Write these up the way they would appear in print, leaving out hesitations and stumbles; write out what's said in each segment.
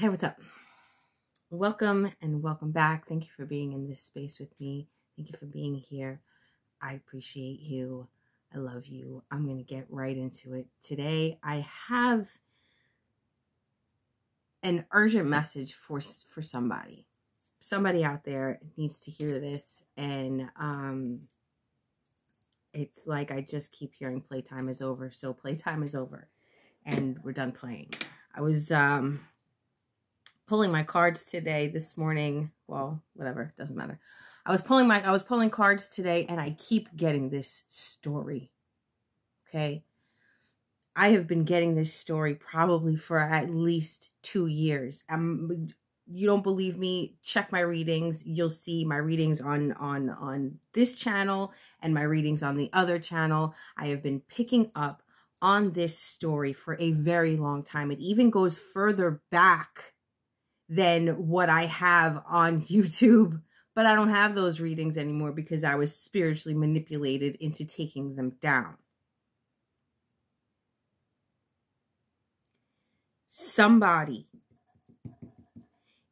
Hey, what's up? Welcome and welcome back. Thank you for being in this space with me. Thank you for being here. I appreciate you. I love you. I'm going to get right into it. Today, I have an urgent message for somebody. Somebody out there needs to hear this. And it's like I just keep hearing playtime is over. So playtime is over. And we're done playing. I was pulling my cards today, this morning. Well, whatever, doesn't matter. I was pulling cards today, and I keep getting this story. Okay, I have been getting this story probably for at least 2 years. You don't believe me? Check my readings. You'll see my readings on this channel and my readings on the other channel. I have been picking up on this story for a very long time. It even goes further back than what I have on YouTube, but I don't have those readings anymore because I was spiritually manipulated into taking them down. Somebody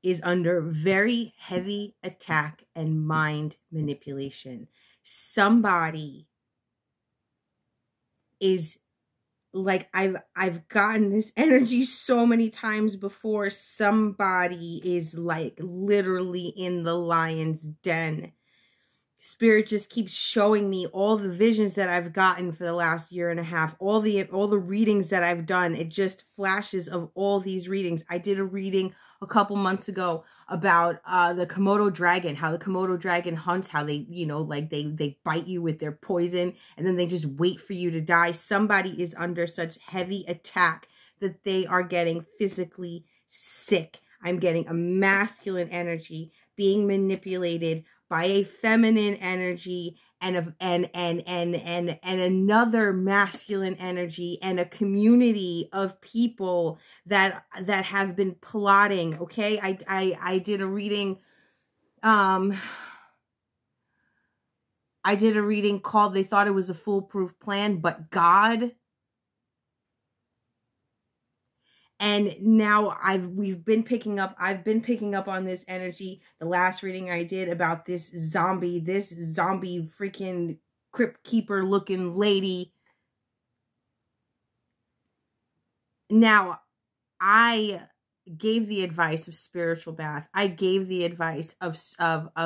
is under very heavy attack and mind manipulation. Somebody is like, I've gotten this energy so many times before. Somebody is like literally in the lion's den. Spirit just keeps showing me all the visions that I've gotten for the last year and a half, all the readings that I've done. It just flashes of all these readings. I did a reading a couple months ago about the Komodo dragon, how the Komodo dragon hunts, how they, like they bite you with their poison and then they just wait for you to die. Somebody is under such heavy attack that they are getting physically sick. I'm getting a masculine energy being manipulated by a feminine energy and another masculine energy, and a community of people that have been plotting. Okay, I did a reading. I did a reading called "They Thought It Was a Foolproof Plan, but God." And now I've been picking up on this energy. The last reading I did about this zombie freaking crypt keeper looking lady. Now, I gave the advice of spiritual bath. I gave the advice of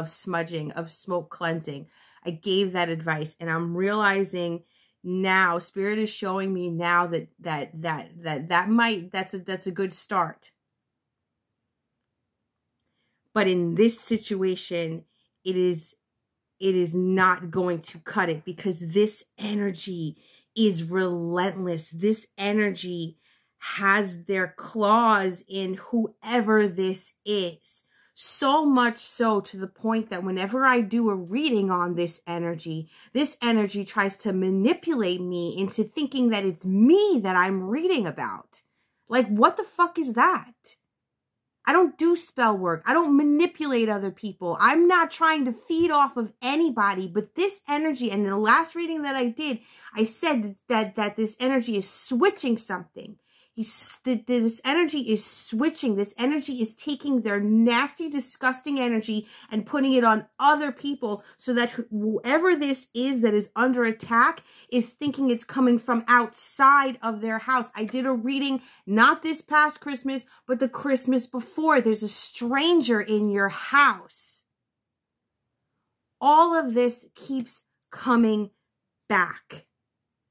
smudging, of smoke cleansing. I gave that advice, and I'm realizing now, Spirit is showing me now that's a good start. But in this situation, it is not going to cut it, because this energy is relentless. This energy has their claws in whoever this is. So much so to the point that whenever I do a reading on this energy tries to manipulate me into thinking that it's me that I'm reading about. Like, what the fuck is that? I don't do spell work. I don't manipulate other people. I'm not trying to feed off of anybody, but this energy, and in the last reading that I did, I said that this energy is switching something. This energy is switching. This energy is taking their nasty, disgusting energy and putting it on other people, so that whoever this is that is under attack is thinking it's coming from outside of their house. I did a reading, not this past Christmas, but the Christmas before. There's a stranger in your house. All of this keeps coming back.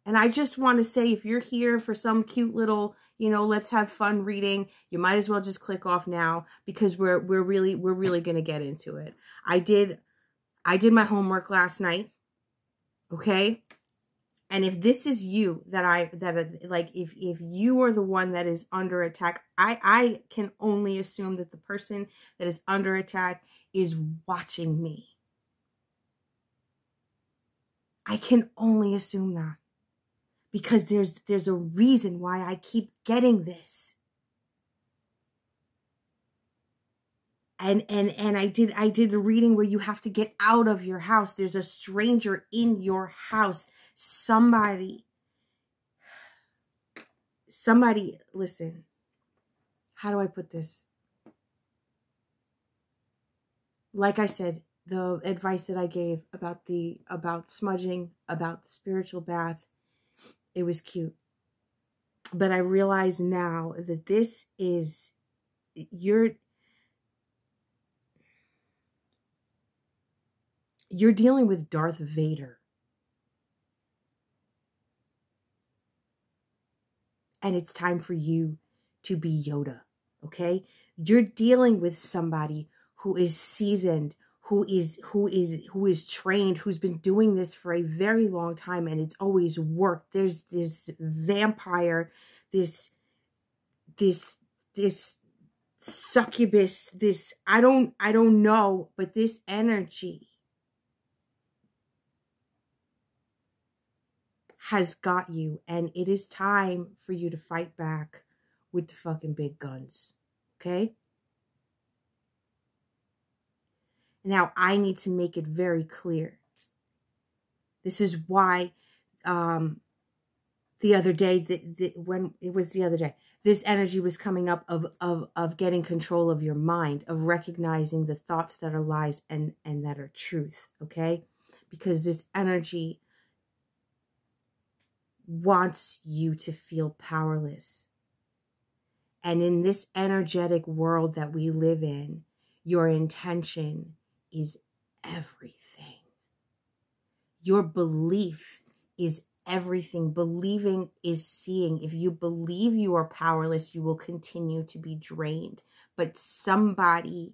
And I just want to say, if you're here for some cute little, let's have fun reading, you might as well just click off now, because we're really going to get into it. I did my homework last night. Okay? And if this is you if you are the one that is under attack, I can only assume that the person that is under attack is watching me. I can only assume that. Because there's a reason why I keep getting this. And I did a reading where you have to get out of your house. There's a stranger in your house. Somebody, listen. How do I put this? like I said, the advice that I gave about smudging, about the spiritual bath, it was cute. But I realize now that this is, you're dealing with Darth Vader. And it's time for you to be Yoda, okay? You're dealing with somebody who is seasoned, who is trained, who's been doing this for a very long time, and it's always worked. There's this vampire, this succubus, this I don't know, but this energy has got you, and it is time for you to fight back with the fucking big guns, okay? Now, I need to make it very clear. This is why the other day, when it was the other day, this energy was coming up of getting control of your mind, of recognizing the thoughts that are lies and that are truth, okay? Because this energy wants you to feel powerless. And in this energetic world that we live in, your intention is everything. Your belief is everything. Believing is seeing. If you believe you are powerless, you will continue to be drained. But somebody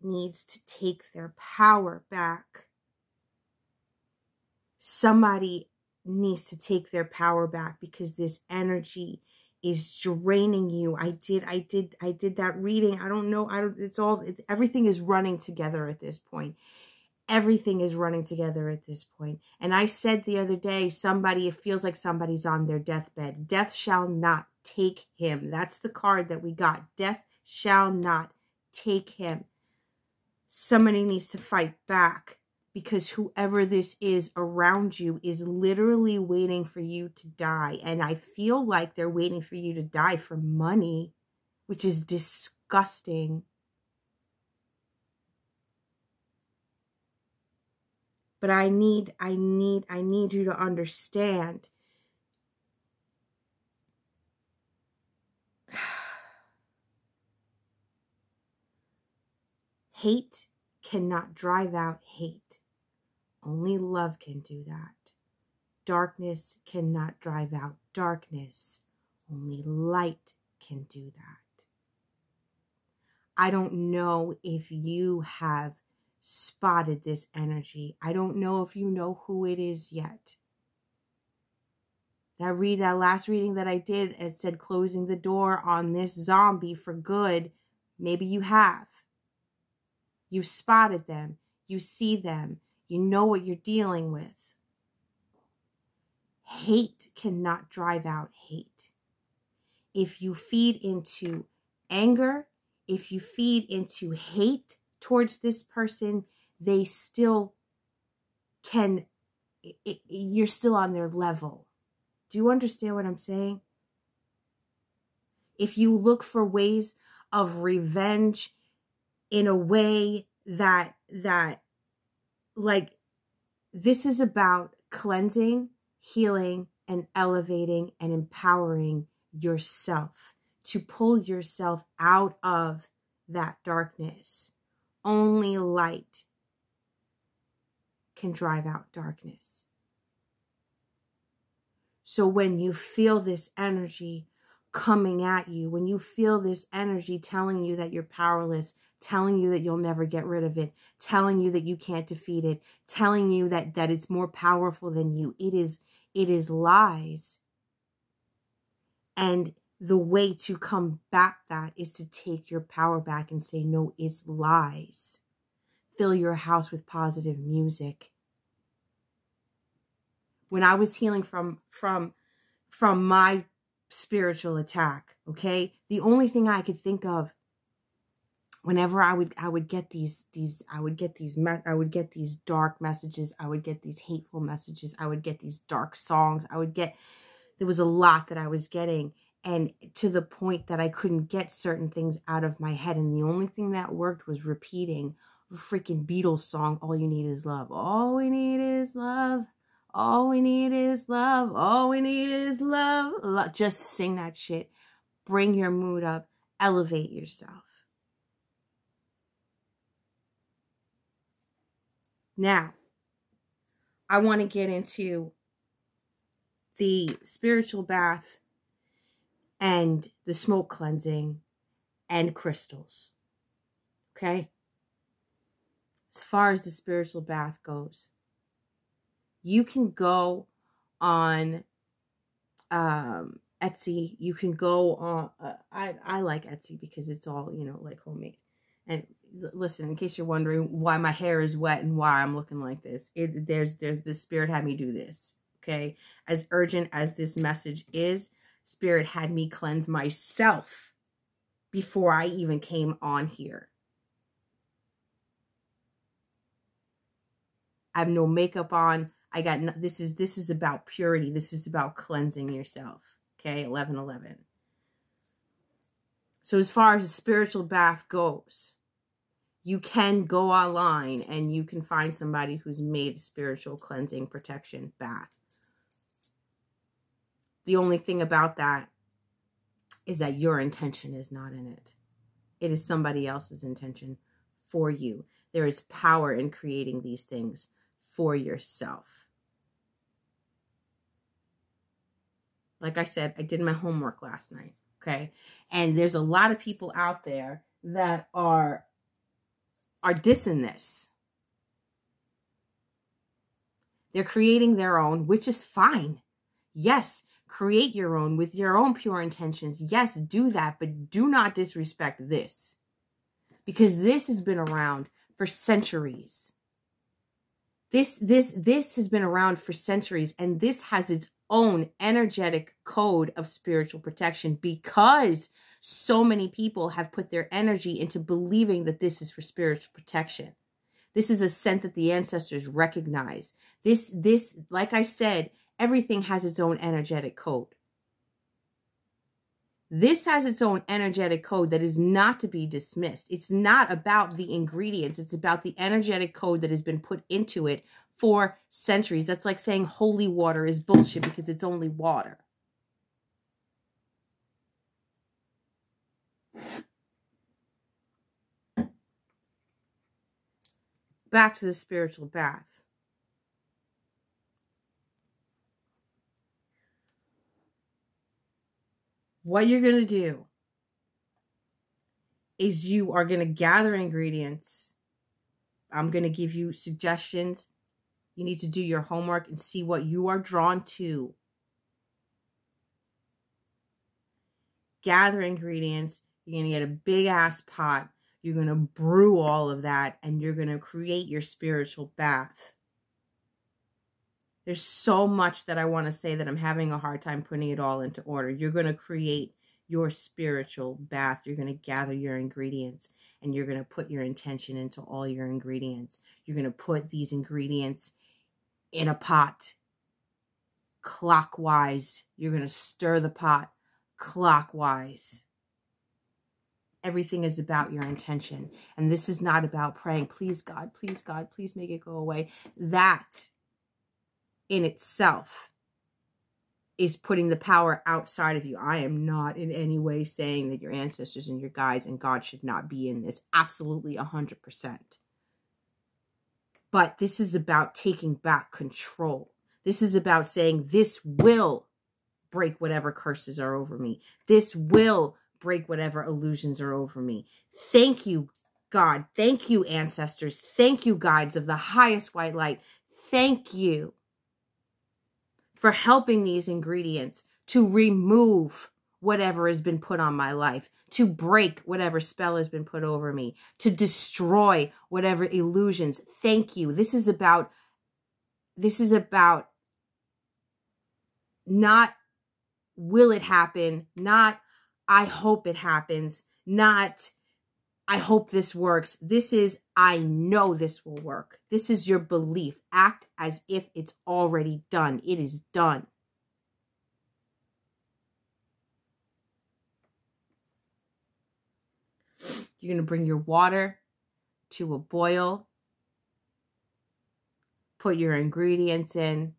needs to take their power back. Somebody needs to take their power back, because this energy is draining you. I did that reading. I don't know. Everything is running together at this point. Everything is running together at this point. And I said the other day, it feels like somebody's on their deathbed. Death shall not take him. That's the card that we got. Death shall not take him. Somebody needs to fight back, because whoever this is around you is literally waiting for you to die. And I feel like they're waiting for you to die for money, which is disgusting. But I need you to understand. Hate cannot drive out hate. Only love can do that. Darkness cannot drive out darkness. Only light can do that. I don't know if you have spotted this energy. I don't know if you know who it is yet. That last reading that I did, it said closing the door on this zombie for good. Maybe you have. You spotted them. You see them. You know what you're dealing with. Hate cannot drive out hate. If you feed into anger, if you feed into hate towards this person, they still can, you're still on their level. Do you understand what I'm saying? If you look for ways of revenge in a way that like, this is about cleansing, healing, and elevating and empowering yourself to pull yourself out of that darkness. Only light can drive out darkness. So when you feel this energy coming at you, when you feel this energy telling you that you're powerless, telling you that you'll never get rid of it, telling you that you can't defeat it, telling you that it's more powerful than you, it is lies. And the way to combat that is to take your power back and say, no, it's lies. Fill your house with positive music. When I was healing from my spiritual attack, okay, the only thing I could think of whenever I would get these dark messages, I would get these hateful messages, I would get these dark songs, there was a lot that I was getting, and to the point that I couldn't get certain things out of my head, and the only thing that worked was repeating freaking Beatles song, all you need is love. All we need is love. All we need is love. All we need is love. Just sing that shit. Bring your mood up. Elevate yourself. Now, I want to get into the spiritual bath and the smoke cleansing and crystals. Okay? As far as the spiritual bath goes, you can go on Etsy. You can go on, I like Etsy because it's all, you know, like homemade. And listen, in case you're wondering why my hair is wet and why I'm looking like this, there's the Spirit had me do this. Okay? As urgent as this message is, Spirit had me cleanse myself before I even came on here. I have no makeup on. I got no, this is about purity. This is about cleansing yourself. Okay, 11:11. So as far as the spiritual bath goes, you can go online and you can find somebody who's made a spiritual cleansing protection bath. The only thing about that is that your intention is not in it. It is somebody else's intention for you. There is power in creating these things for yourself. Like I said, I did my homework last night, okay? And there's a lot of people out there that are dissing this. They're creating their own, which is fine. Yes, create your own with your own pure intentions. Yes, do that, but do not disrespect this. Because this has been around for centuries. This has been around for centuries, and this has its own energetic code of spiritual protection because so many people have put their energy into believing that this is for spiritual protection. This is a scent that the ancestors recognize. This, like I said, everything has its own energetic code. This has its own energetic code that is not to be dismissed. It's not about the ingredients. It's about the energetic code that has been put into it for centuries. That's like saying holy water is bullshit because it's only water. Back to the spiritual bath. What you're going to do is you are going to gather ingredients. I'm going to give you suggestions. You need to do your homework and see what you are drawn to. Gather ingredients. You're going to get a big ass pot. You're going to brew all of that and you're going to create your spiritual bath. There's so much that I want to say that I'm having a hard time putting it all into order. You're going to create your spiritual bath. You're going to gather your ingredients and you're going to put your intention into all your ingredients. You're going to put these ingredients in a pot clockwise. You're going to stir the pot clockwise. Everything is about your intention. And this is not about praying, please God, please make it go away. That in itself is putting the power outside of you. I am not in any way saying that your ancestors and your guides and God should not be in this. Absolutely 100%. But this is about taking back control. This is about saying this will break whatever curses are over me. This will break whatever illusions are over me. Thank you, God. Thank you, ancestors. Thank you, guides of the highest white light. Thank you for helping these ingredients to remove whatever has been put on my life, to break whatever spell has been put over me, to destroy whatever illusions. Thank you. This is about not will it happen, not I hope it happens, not I hope this works. This is, I know this will work. This is your belief. Act as if it's already done. It is done. You're going to bring your water, to a boil. Put your ingredients in,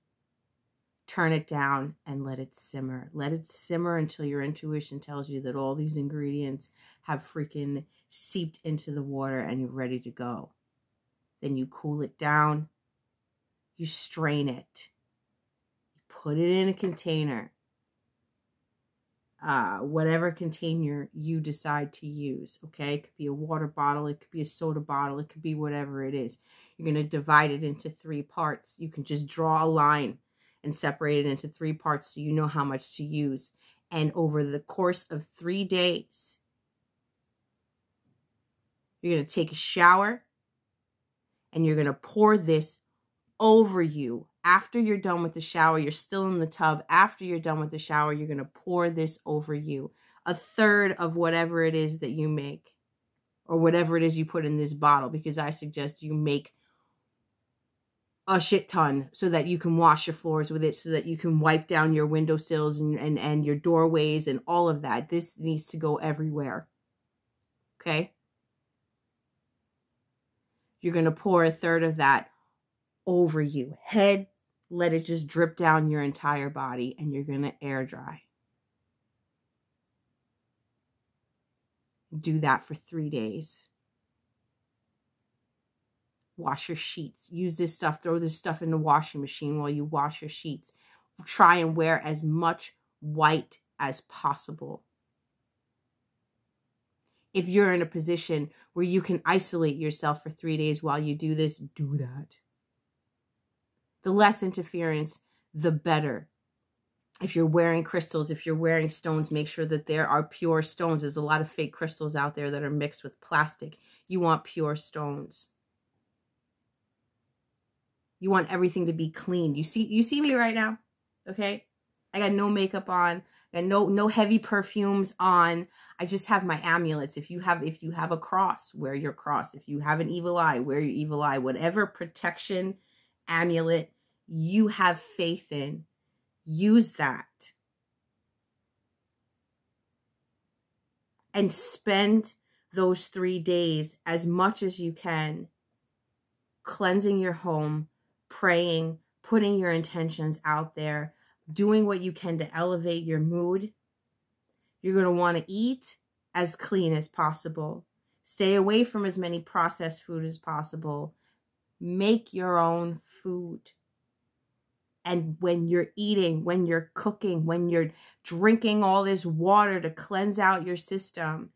turn it down, and let it simmer. Let it simmer until your intuition tells you that all these ingredients have freaking seeped into the water and you're ready to go. Then you cool it down, you strain it, put it in a container, whatever container you decide to use, okay? It could be a water bottle, it could be a soda bottle, it could be whatever it is. You're going to divide it into 3 parts. You can just draw a line and separate it into 3 parts so you know how much to use. And over the course of 3 days, you're going to take a shower and you're going to pour this over you. After you're done with the shower, you're still in the tub. After you're done with the shower, you're going to pour this over you. 1/3 of whatever it is that you make, or whatever it is you put in this bottle, because I suggest you make a shit ton so that you can wash your floors with it, so that you can wipe down your windowsills and your doorways and all of that. This needs to go everywhere. Okay? You're going to pour 1/3 of that over you. Head, let it just drip down your entire body, and you're going to air dry. Do that for 3 days. Wash your sheets. Use this stuff. Throw this stuff in the washing machine while you wash your sheets. Try and wear as much white as possible. If you're in a position where you can isolate yourself for 3 days while you do this, do that. The less interference, the better. If you're wearing crystals, if you're wearing stones, make sure that there are pure stones. There's a lot of fake crystals out there that are mixed with plastic. You want pure stones. You want everything to be clean. You see me right now, okay? I got no makeup on. I got no heavy perfumes on. I just have my amulets. If you have a cross, wear your cross. If you have an evil eye, wear your evil eye. Whatever protection amulet you have faith in, use that. And spend those 3 days as much as you can cleansing your home, praying, putting your intentions out there, doing what you can to elevate your mood. You're going to want to eat as clean as possible. Stay away from as many processed food as possible. Make your own food. And when you're eating, when you're cooking, when you're drinking all this water to cleanse out your system,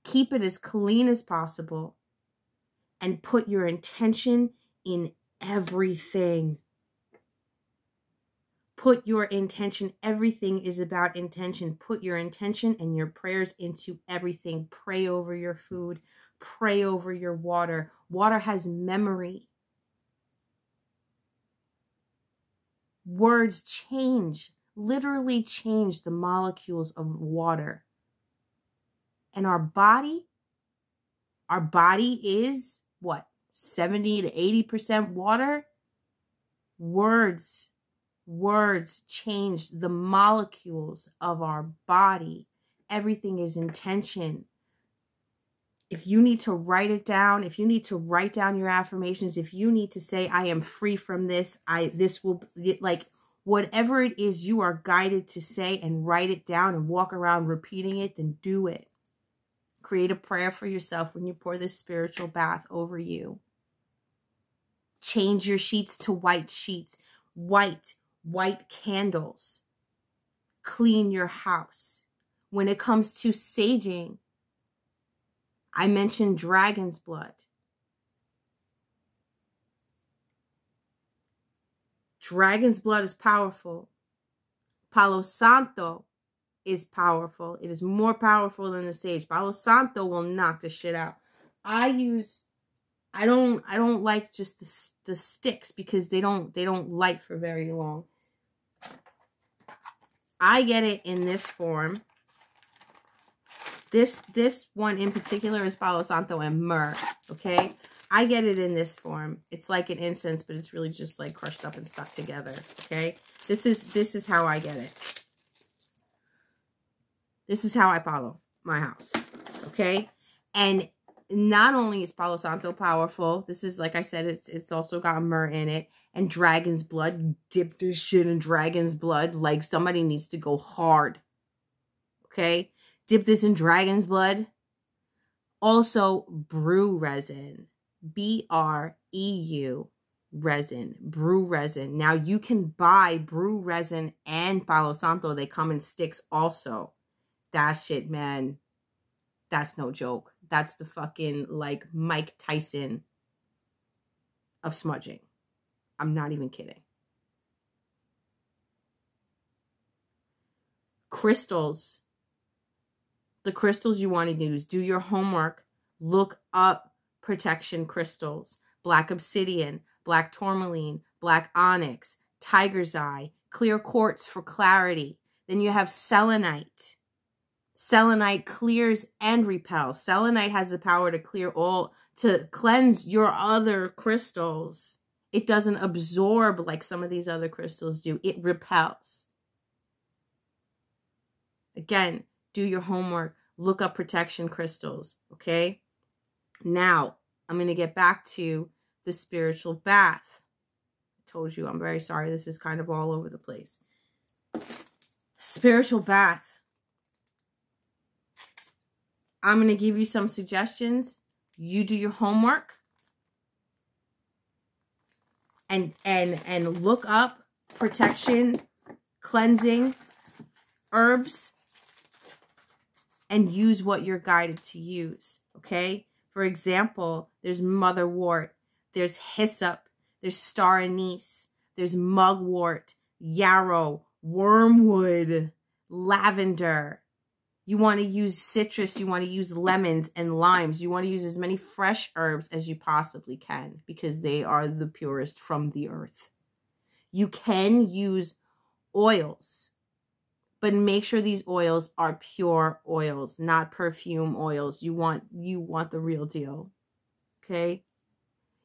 keep it as clean as possible. And put your intention in everything. Put your intention. Everything is about intention. Put your intention and your prayers into everything. Pray over your food. Pray over your water. Water has memory. Words change, literally change the molecules of water. And our body is what? 70 to 80% water. Words change the molecules of our body. Everything is intention. If you need to write it down, if you need to write down your affirmations, if you need to say, I am free from this, this will, like, whatever it is you are guided to say, and write it down and walk around repeating it, then do it. Create a prayer for yourself when you pour this spiritual bath over you. Change your sheets to white sheets. White candles. Clean your house. When it comes to saging, I mentioned dragon's blood. Dragon's blood is powerful. Palo Santo is powerful. It is more powerful than the sage. Palo Santo will knock the shit out. I don't like just the sticks because they don't light for very long. I get it in this form. This one in particular is Palo Santo and myrrh, okay? I get it in this form. It's like an incense, but it's really just like crushed up and stuck together, okay? This is how I get it. This is how I follow my house, okay? And not only is Palo Santo powerful, this is, like I said, it's also got myrrh in it, and dragon's blood. Dip this shit in dragon's blood. Like, somebody needs to go hard. Okay? Dip this in dragon's blood. Also, brew resin. BREU resin. Brew resin. Now, you can buy brew resin and Palo Santo. They come in sticks also. That shit, man, that's no joke. That's the fucking, like, Mike Tyson of smudging. I'm not even kidding. Crystals. The crystals you want to use. Do your homework. Look up protection crystals. Black obsidian, black tourmaline, black onyx, tiger's eye, clear quartz for clarity. Then you have selenite. Selenite clears and repels. Selenite has the power to clear all, to cleanse your other crystals. It doesn't absorb like some of these other crystals do. It repels. Again, do your homework. Look up protection crystals, okay? Now, I'm going to get back to the spiritual bath. I told you, I'm very sorry. This is kind of all over the place. Spiritual bath. I'm going to give you some suggestions. You do your homework. And look up protection, cleansing, herbs, and use what you're guided to use, okay? For example, there's motherwort, there's hyssop, there's star anise, there's mugwort, yarrow, wormwood, lavender. You want to use citrus, you want to use lemons and limes. You want to use as many fresh herbs as you possibly can because they are the purest from the earth. You can use oils, but make sure these oils are pure oils, not perfume oils. You want the real deal, okay?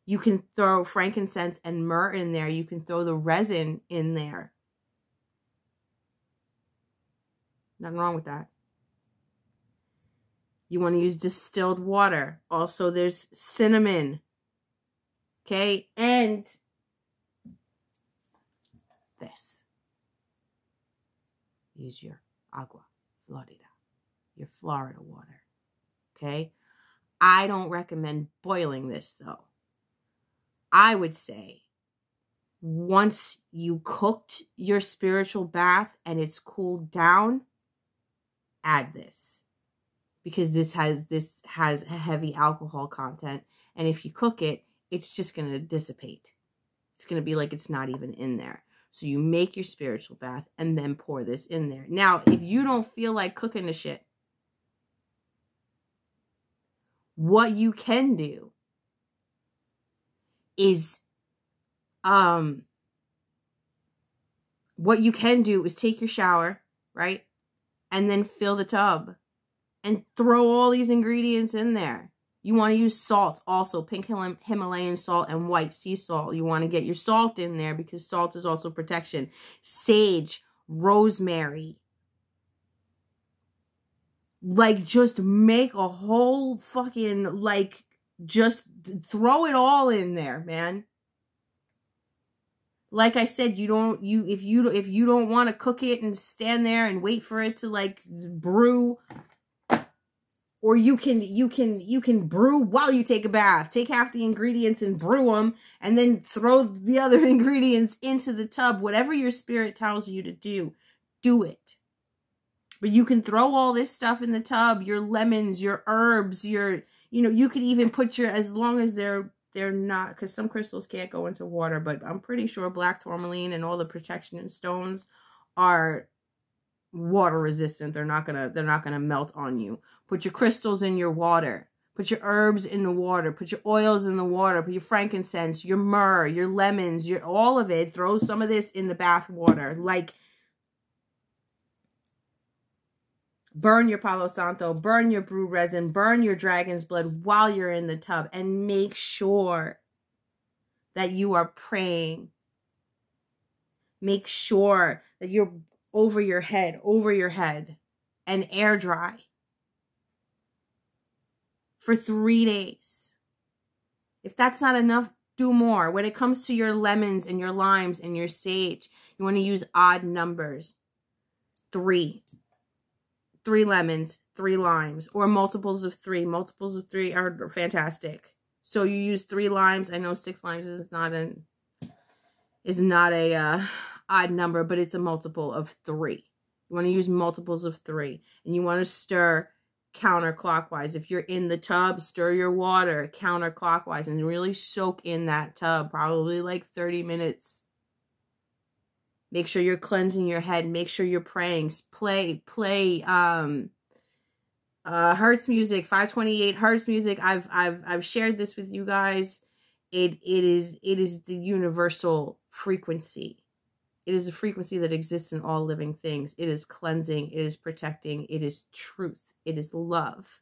You can throw frankincense and myrrh in there. You can throw the resin in there. Nothing wrong with that. You want to use distilled water. Also, there's cinnamon. Okay? And this. Use your agua florida. Your Florida water. Okay? I don't recommend boiling this, though. I would say once you cooked your spiritual bath and it's cooled down, add this. Because this has a heavy alcohol content. And if you cook it, it's just going to dissipate. It's going to be like it's not even in there. So you make your spiritual bath and then pour this in there. Now, if you don't feel like cooking the shit, what you can do is, take your shower, right? And then fill the tub. And throw all these ingredients in there. You want to use salt also. Pink Himalayan salt and white sea salt. You want to get your salt in there because salt is also protection. Sage, rosemary. Like, just make a whole fucking, like, just throw it all in there, man. Like I said, if you don't want to cook it and stand there and wait for it to, like, brew. Or you can brew while you take a bath. Take half the ingredients and brew them, and then throw the other ingredients into the tub. Whatever your spirit tells you to do, do it. But you can throw all this stuff in the tub, your lemons, your herbs, you could even put as long as they're not, because some crystals can't go into water, but I'm pretty sure black tourmaline and all the protection stones are water resistant. They're not gonna melt on you. Put your crystals in your water. Put your herbs in the water. Put your oils in the water. Put your frankincense, your myrrh, your lemons, all of it. Throw some of this in the bath water. Like, burn your Palo Santo, burn your brew resin, burn your dragon's blood while you're in the tub, and make sure that you are praying. Make sure that you're over your head, and air dry for 3 days. If that's not enough, do more. When it comes to your lemons and your limes and your sage, you want to use odd numbers. 3. 3 lemons, 3 limes, or multiples of 3. Multiples of 3 are fantastic. So you use 3 limes. I know 6 limes is not a odd number, but it's a multiple of 3. You want to use multiples of 3, and you want to stir counterclockwise. If you're in the tub, stir your water counterclockwise and really soak in that tub, probably like 30 minutes. Make sure you're cleansing your head. Make sure you're praying. Play Hertz music, 528 Hertz music. I've shared this with you guys. It is the universal frequency. It is a frequency that exists in all living things. It is cleansing. It is protecting. It is truth. It is love.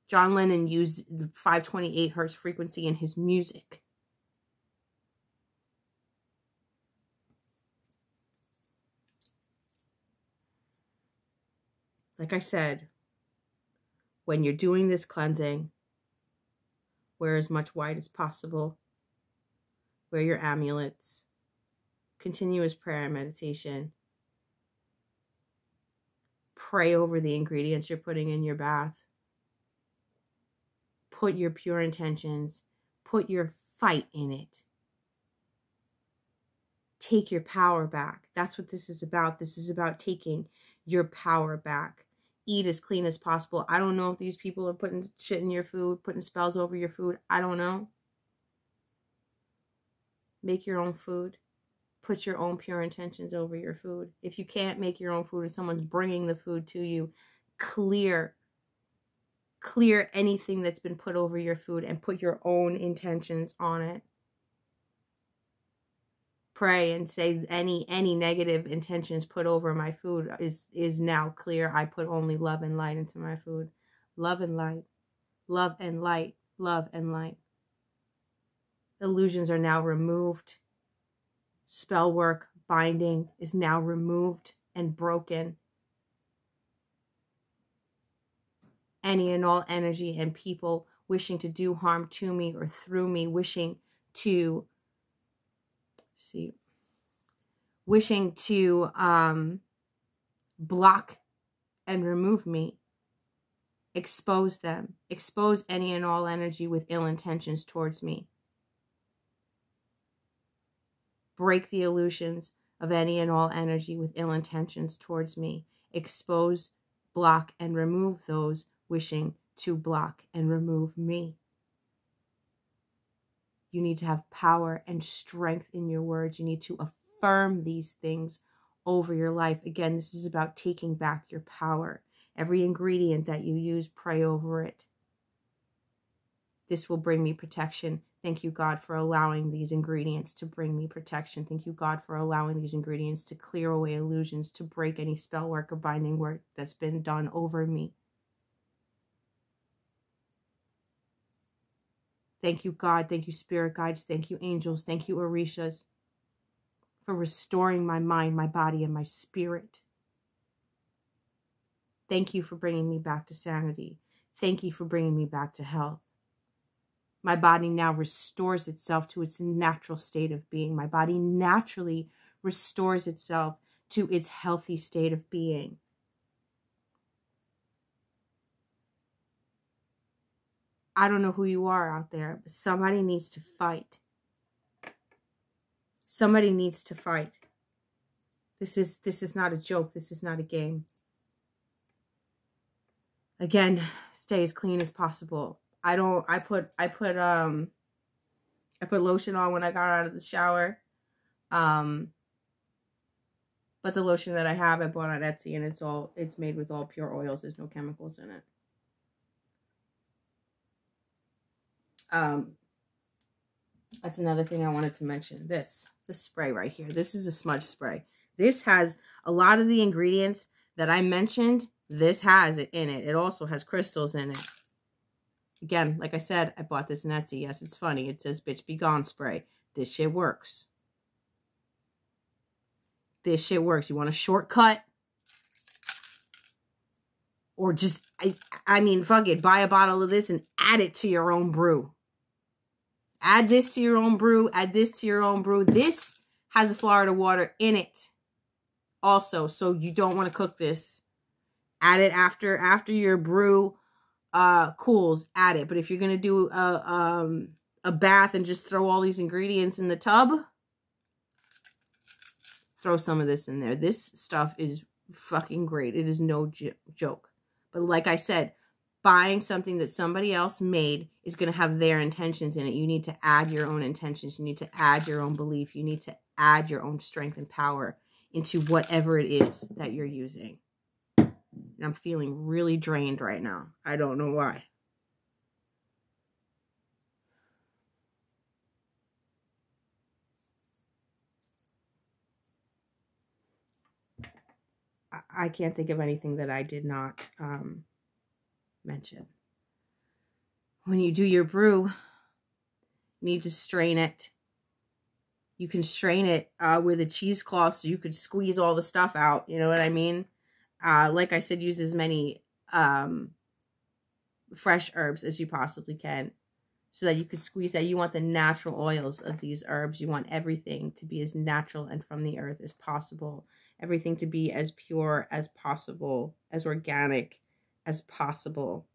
John Lennon used the 528 Hertz frequency in his music. Like I said, when you're doing this cleansing, wear as much white as possible. Wear your amulets. Continuous prayer and meditation. Pray over the ingredients you're putting in your bath. Put your pure intentions. Put your fight in it. Take your power back. That's what this is about. This is about taking your power back. Eat as clean as possible. I don't know if these people are putting shit in your food, putting spells over your food. I don't know. Make your own food. Put your own pure intentions over your food. If you can't make your own food and someone's bringing the food to you, clear anything that's been put over your food and put your own intentions on it. Pray and say any negative intentions put over my food is now clear. I put only love and light into my food. Love and light. Love and light. Love and light. Illusions are now removed. Spell work, binding is now removed and broken. Any and all energy and people wishing to do harm to me or through me, wishing to block and remove me, expose them. Expose any and all energy with ill intentions towards me. Break the illusions of any and all energy with ill intentions towards me. Expose, block, and remove those wishing to block and remove me. You need to have power and strength in your words. You need to affirm these things over your life. Again, this is about taking back your power. Every ingredient that you use, pray over it. This will bring me protection. Thank you, God, for allowing these ingredients to bring me protection. Thank you, God, for allowing these ingredients to clear away illusions, to break any spell work or binding work that's been done over me. Thank you, God. Thank you, spirit guides. Thank you, angels. Thank you, Orishas, for restoring my mind, my body, and my spirit. Thank you for bringing me back to sanity. Thank you for bringing me back to health. My body now restores itself to its natural state of being. My body naturally restores itself to its healthy state of being. I don't know who you are out there, but somebody needs to fight. Somebody needs to fight. This is not a joke. This is not a game. Again, stay as clean as possible. I put lotion on when I got out of the shower. But the lotion that I have, I bought on Etsy, and it's made with all pure oils. There's no chemicals in it. That's another thing I wanted to mention. This spray right here. This is a smudge spray. This has a lot of the ingredients that I mentioned. This has it in it. It also has crystals in it. Again, like I said, I bought this in Etsy. Yes, it's funny. It says bitch be gone spray. This shit works. This shit works. You want a shortcut? Or just, I mean, fuck it. Buy a bottle of this and add it to your own brew. Add this to your own brew. Add this to your own brew. This has a Florida water in it also. So you don't want to cook this. Add it after your brew cools. Add it. But if you're going to do a bath and just throw all these ingredients in the tub, throw some of this in there. This stuff is fucking great. It is no joke. But like I said, buying something that somebody else made is going to have their intentions in it. You need to add your own intentions. You need to add your own belief. You need to add your own strength and power into whatever it is that you're using. And I'm feeling really drained right now. I don't know why. I can't think of anything that I did not mention. When you do your brew, you need to strain it. You can strain it with a cheesecloth so you could squeeze all the stuff out. You know what I mean? Like I said, use as many fresh herbs as you possibly can so that you can squeeze that. You want the natural oils of these herbs. You want everything to be as natural and from the earth as possible. Everything to be as pure as possible, as organic as possible.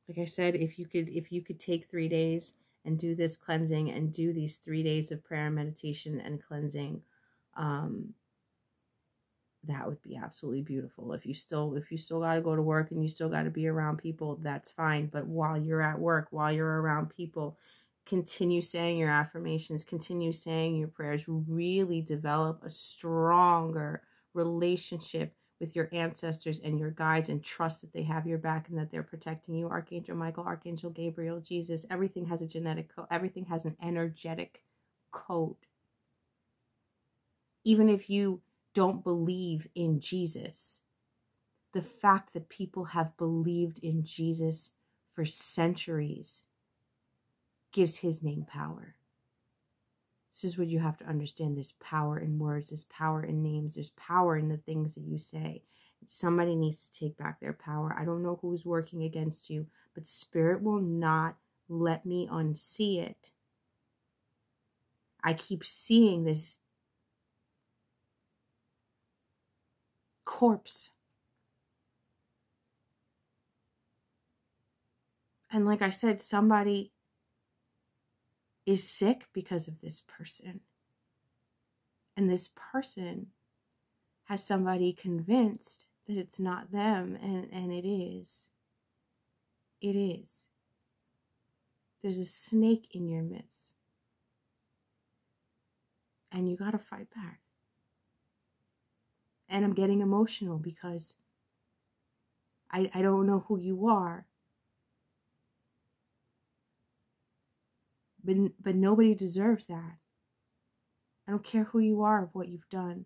Like I said, if you could take 3 days and do this cleansing and do these 3 days of prayer, meditation, and cleansing, that would be absolutely beautiful. If you still got to go to work and you still got to be around people, that's fine. But while you're at work, while you're around people, continue saying your affirmations, continue saying your prayers, really develop a stronger relationship with your ancestors and your guides, and trust that they have your back and that they're protecting you. Archangel Michael, Archangel Gabriel, Jesus, everything has a genetic code. Everything has an energetic code. Even if you don't believe in Jesus, the fact that people have believed in Jesus for centuries gives his name power. This is what you have to understand. There's power in words. There's power in names. There's power in the things that you say. Somebody needs to take back their power. I don't know who's working against you, but Spirit will not let me unsee it. I keep seeing this corpse. And like I said, somebody is sick because of this person. And this person has somebody convinced that it's not them, and it is. It is. There's a snake in your midst. And you got to fight back. And I'm getting emotional because I don't know who you are. But nobody deserves that. I don't care who you are or what you've done.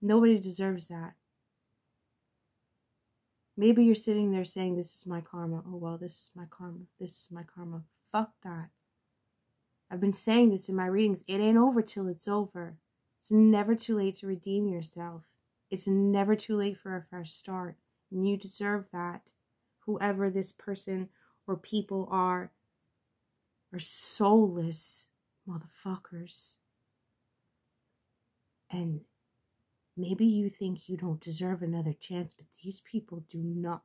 Nobody deserves that. Maybe you're sitting there saying, this is my karma. Oh, well, this is my karma. This is my karma. Fuck that. I've been saying this in my readings. It ain't over till it's over. It's never too late to redeem yourself. It's never too late for a fresh start. And you deserve that. Whoever this person or people are soulless motherfuckers. And maybe you think you don't deserve another chance, but these people do not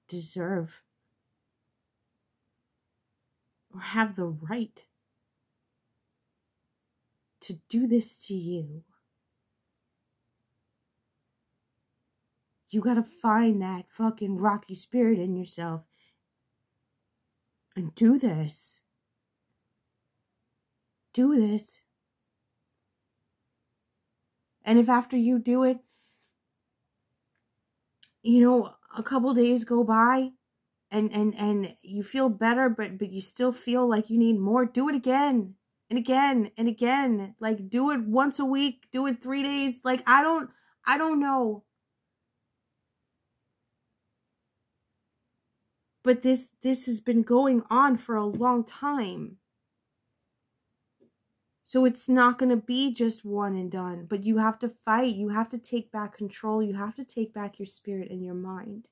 deserve or have the right to do this to you. You gotta find that fucking rocky spirit in yourself and do this. Do this. And if after you do it, you know, a couple days go by and you feel better, but you still feel like you need more, do it again and again and again. Like, do it once a week, do it 3 days. Like, I don't know. But this has been going on for a long time. So it's not going to be just one and done, but you have to fight. You have to take back control. You have to take back your spirit and your mind.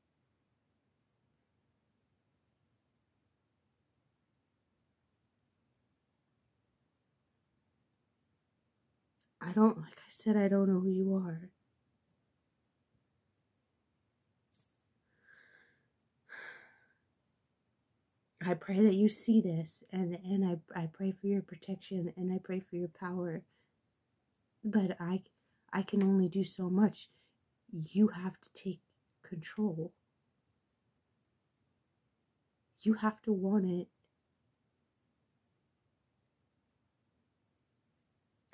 Like I said, I don't know who you are. I pray that you see this, and I pray for your protection, and I pray for your power. But I can only do so much. You have to take control. You have to want it.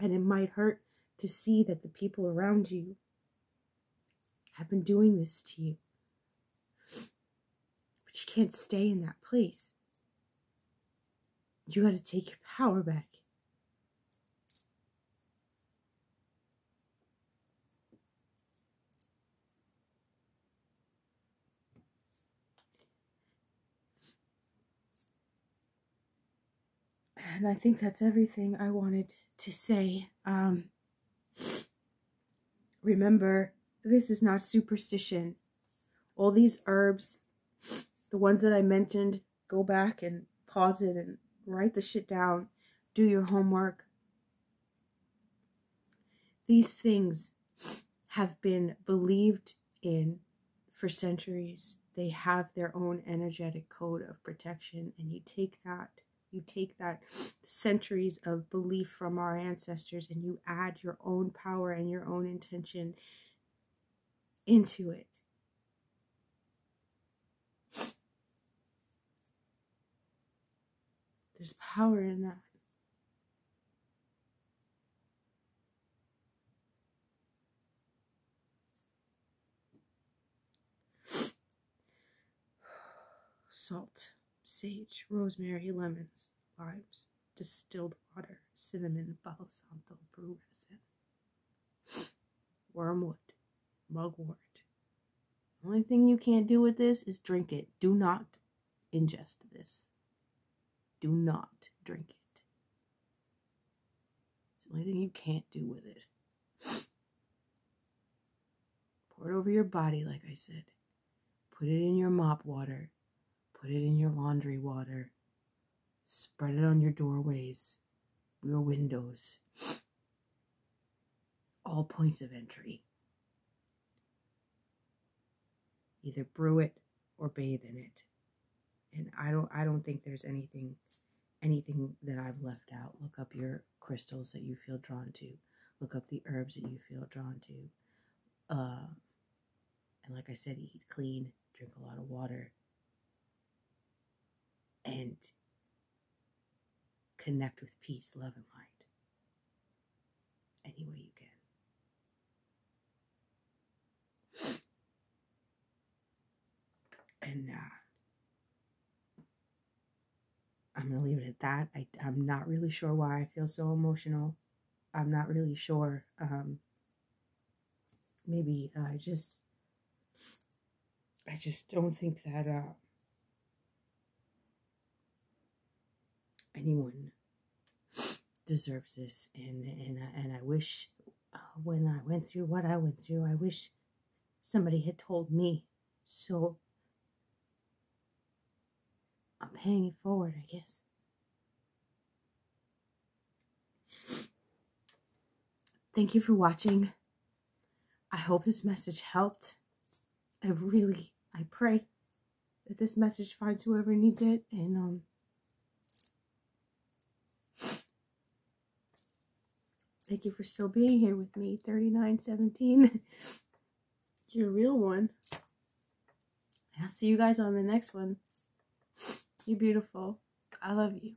And it might hurt to see that the people around you have been doing this to you. But you can't stay in that place. You got to take your power back. And I think that's everything I wanted to say. Remember, this is not superstition. All these herbs, the ones that I mentioned, go back and pause it and write the shit down. Do your homework. These things have been believed in for centuries. They have their own energetic code of protection, and you take that centuries of belief from our ancestors and you add your own power and your own intention into it. There's power in that. Salt, sage, rosemary, lemons, limes, distilled water, cinnamon, palo santo, brew resin, wormwood, mugwort. The only thing you can't do with this is drink it. Do not ingest this. Do not drink it. It's the only thing you can't do with it. Pour it over your body, like I said. Put it in your mop water. Put it in your laundry water. Spread it on your doorways, your windows, all points of entry. Either brew it or bathe in it. And I don't think there's anything that I've left out. Look up your crystals that you feel drawn to. Look up the herbs that you feel drawn to. And like I said, eat clean, drink a lot of water, and connect with peace, love, and light any way you can. And I'm going to leave it at that. I'm not really sure why I feel so emotional. I'm not really sure. Maybe I just don't think that anyone deserves this. And I wish when I went through what I went through, I wish somebody had told me. So I'm paying it forward, I guess. Thank you for watching. I hope this message helped. I pray that this message finds whoever needs it. And thank you for still being here with me. 3917. You're a real one. And I'll see you guys on the next one. You're beautiful. I love you.